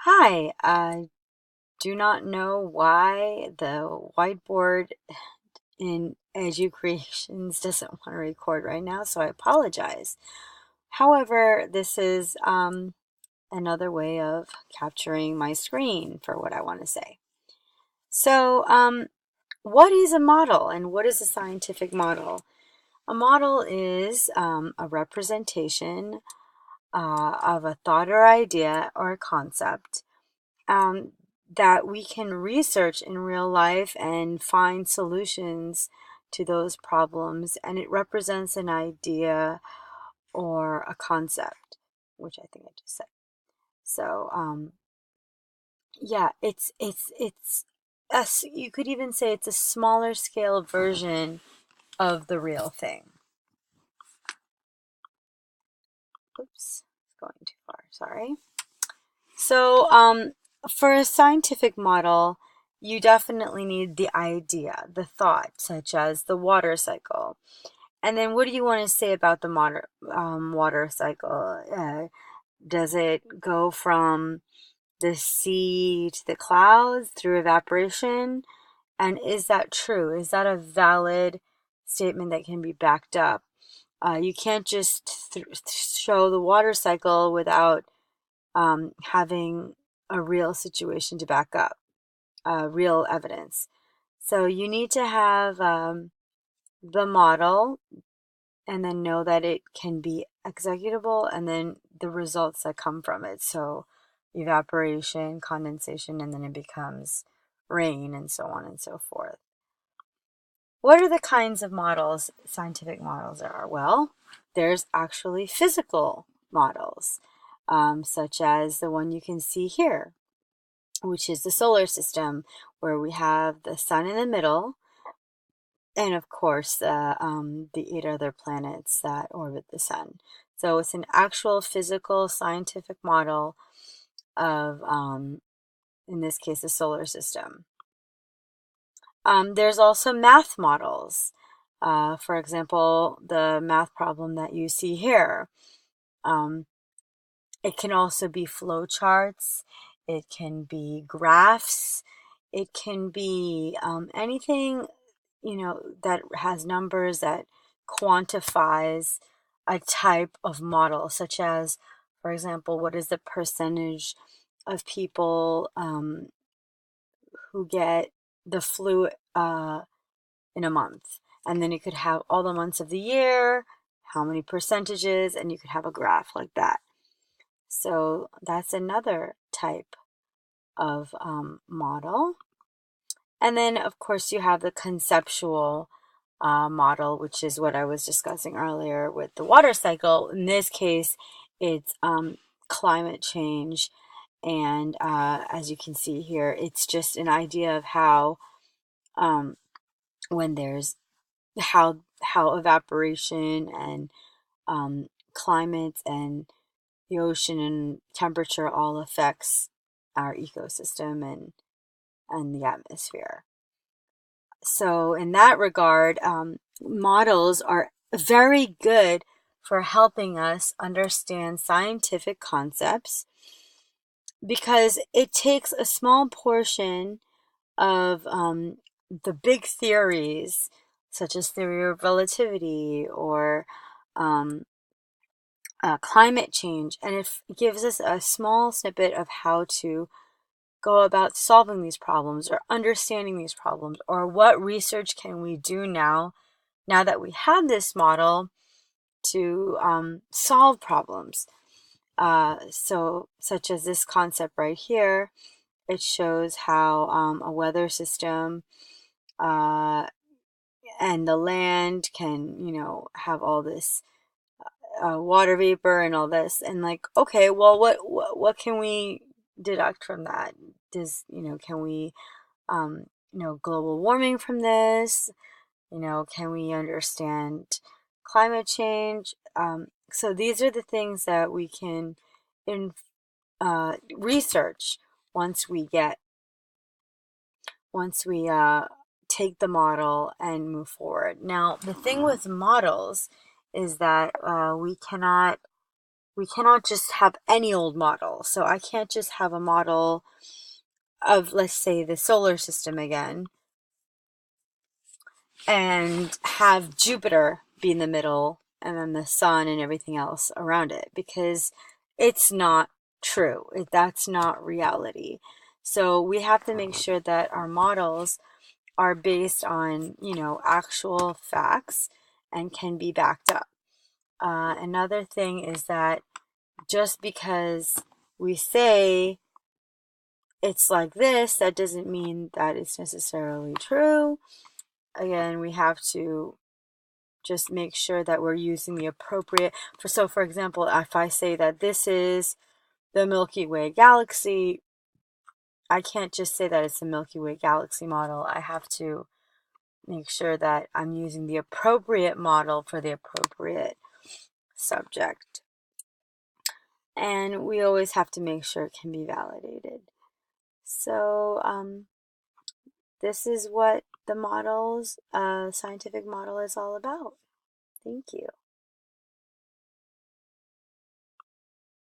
Hi, I do not know why the whiteboard in Edu Creations doesn't want to record right now, so I apologize. However, this is another way of capturing my screen for what I want to say. So, what is a model and what is a scientific model? A model is a representation of a thought or idea or a concept um, that we can research in real life and find solutions to those problems. And it represents an idea or a concept, which I think I just said. So, yeah, you could even say it's a smaller scale version of the real thing. Oops, it's going too far, sorry. So, for a scientific model, you definitely need the idea, the thought, such as the water cycle. And then what do you want to say about the water cycle? Does it go from the sea to the clouds through evaporation? And is that true? Is that a valid statement that can be backed up? You can't just show the water cycle without having a real situation to back up, real evidence. So you need to have the model and then know that it can be executable and then the results that come from it. So evaporation, condensation, and then it becomes rain and so on and so forth. What are the kinds of models, scientific models there are? Well, there's actually physical models, such as the one you can see here, which is the solar system, where we have the sun in the middle, and of course the 8 other planets that orbit the sun. So it's an actual physical scientific model of, in this case, the solar system. There's also math models. For example, the math problem that you see here. Um, it can also be flow charts. It can be graphs. It can be anything, that has numbers that quantifies a type of model, such as, for example, what is the percentage of people who get the flu in a month? And then you could have all the months of the year, how many percentages, and you could have a graph like that. So that's another type of model. And then, of course, you have the conceptual model, which is what I was discussing earlier with the water cycle. In this case, it's climate change. And as you can see here, it's just an idea of how when there's how evaporation and climate and the ocean and temperature all affects our ecosystem and the atmosphere. So in that regard, models are very good for helping us understand scientific concepts because it takes a small portion of the big theories, such as theory of relativity or um, climate change, and it gives us a small snippet of how to go about solving these problems or understanding these problems, or what research can we do now that we have this model to solve problems. So such as this concept right here, it shows how a weather system uh, and the land can, have all this water vapor and all this, and like, okay, well, what can we deduct from that? Can we global warming from this? Can we understand climate change? So these are the things that we can research once we take the model and move forward. Now, the thing with models is that we cannot we cannot just have any old model. So I can't just have a model of, let's say, the solar system again, and have Jupiter be in the middle and then the sun and everything else around it, because it's not true. That's not reality. So we have to make sure that our models are based on, actual facts and can be backed up. Another thing is that just because we say it's like this, that doesn't mean that it's necessarily true. Again, we have to just make sure that we're using the appropriate, for example, if I say that this is the Milky Way galaxy, I can't just say that it's the Milky Way galaxy model. I have to make sure that I'm using the appropriate model for the appropriate subject. And we always have to make sure it can be validated. So this is what the scientific model is all about. Thank you.